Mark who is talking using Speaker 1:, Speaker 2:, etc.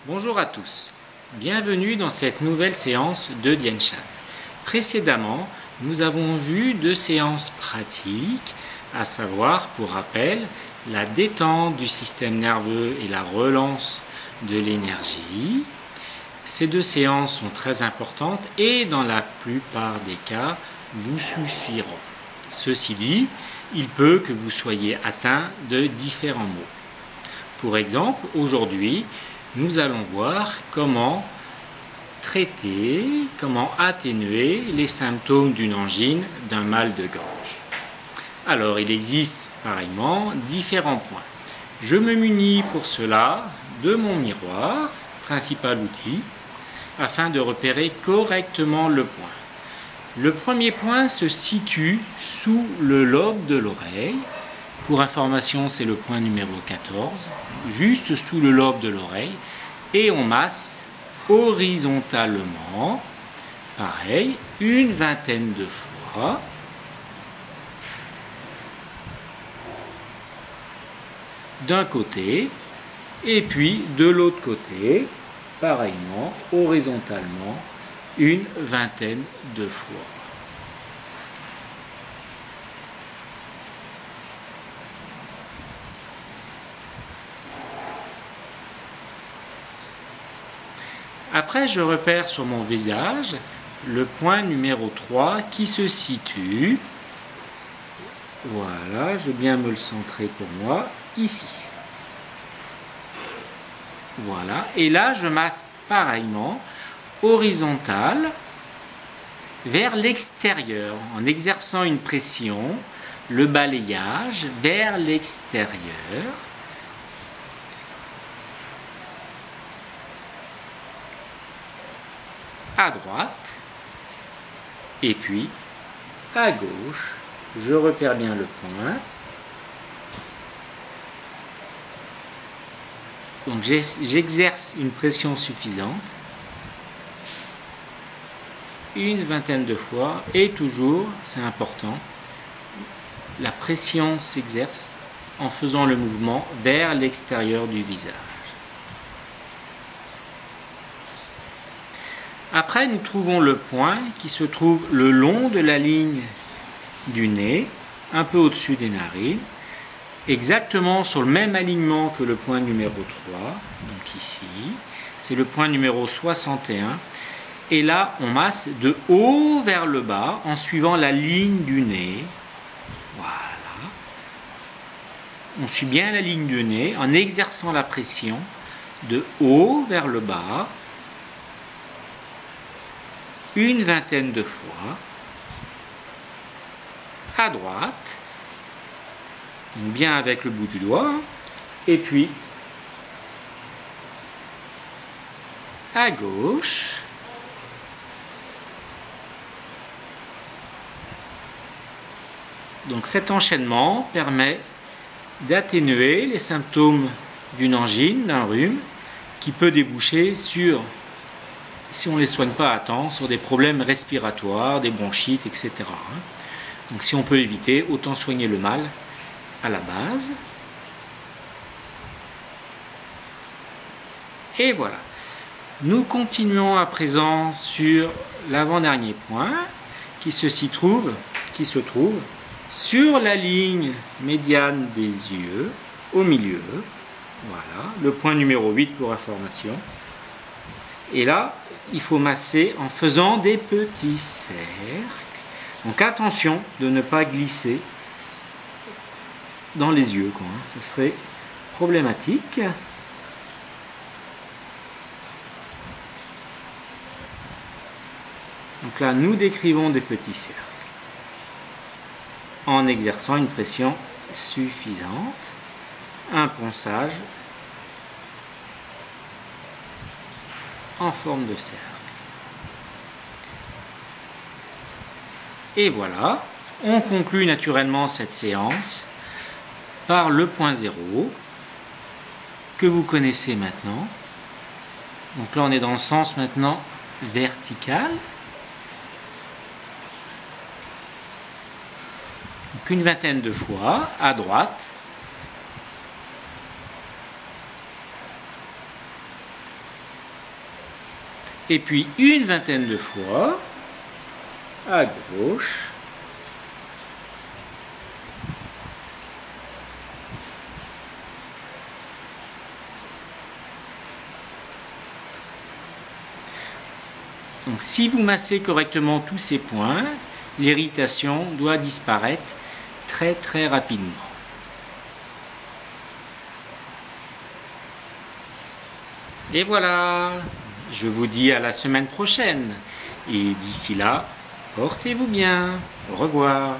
Speaker 1: Bonjour à tous, bienvenue dans cette nouvelle séance de Dian Shan. Précédemment, nous avons vu deux séances pratiques, à savoir, pour rappel, la détente du système nerveux et la relance de l'énergie. Ces deux séances sont très importantes et dans la plupart des cas, vous suffiront. Ceci dit, il peut que vous soyez atteint de différents maux. Pour exemple, aujourd'hui, nous allons voir comment traiter, comment atténuer les symptômes d'une angine, d'un mal de gorge. Alors, il existe pareillement différents points. Je me munis pour cela de mon miroir, principal outil, afin de repérer correctement le point. Le premier point se situe sous le lobe de l'oreille. Pour information, c'est le point numéro 14, juste sous le lobe de l'oreille, et on masse horizontalement, pareil, une vingtaine de fois. D'un côté, et puis de l'autre côté, pareillement, horizontalement, une vingtaine de fois. Après, je repère sur mon visage le point numéro 3 qui se situe, voilà, je vais bien me le centrer pour moi, ici. Voilà, et là, je masse pareillement, horizontale, vers l'extérieur, en exerçant une pression, le balayage vers l'extérieur. À droite, et puis à gauche, je repère bien le point. Donc j'exerce une pression suffisante, une vingtaine de fois, et toujours, c'est important, la pression s'exerce en faisant le mouvement vers l'extérieur du visage. Après, nous trouvons le point qui se trouve le long de la ligne du nez, un peu au-dessus des narines, exactement sur le même alignement que le point numéro 3, donc ici, c'est le point numéro 61, et là, on masse de haut vers le bas en suivant la ligne du nez, voilà, on suit bien la ligne du nez en exerçant la pression de haut vers le bas, une vingtaine de fois, à droite, bien avec le bout du doigt, et puis à gauche, donc cet enchaînement permet d'atténuer les symptômes d'une angine, d'un rhume, qui peut déboucher sur, si on ne les soigne pas à temps, sur des problèmes respiratoires, des bronchites, etc. Donc si on peut éviter, autant soigner le mal à la base. Et voilà. Nous continuons à présent sur l'avant-dernier point qui se trouve sur la ligne médiane des yeux, au milieu. Voilà, le point numéro 8 pour information. Et là, il faut masser en faisant des petits cercles. Donc attention de ne pas glisser dans les yeux, ce serait problématique. Donc là, nous décrivons des petits cercles en exerçant une pression suffisante, un ponçage en forme de cercle. Et voilà, on conclut naturellement cette séance par le point 0 que vous connaissez maintenant. Donc là on est dans le sens maintenant vertical. Donc une vingtaine de fois à droite, et puis une vingtaine de fois à gauche. Donc si vous massez correctement tous ces points, l'irritation doit disparaître très rapidement. Et voilà, je vous dis à la semaine prochaine. Et d'ici là, portez-vous bien. Au revoir.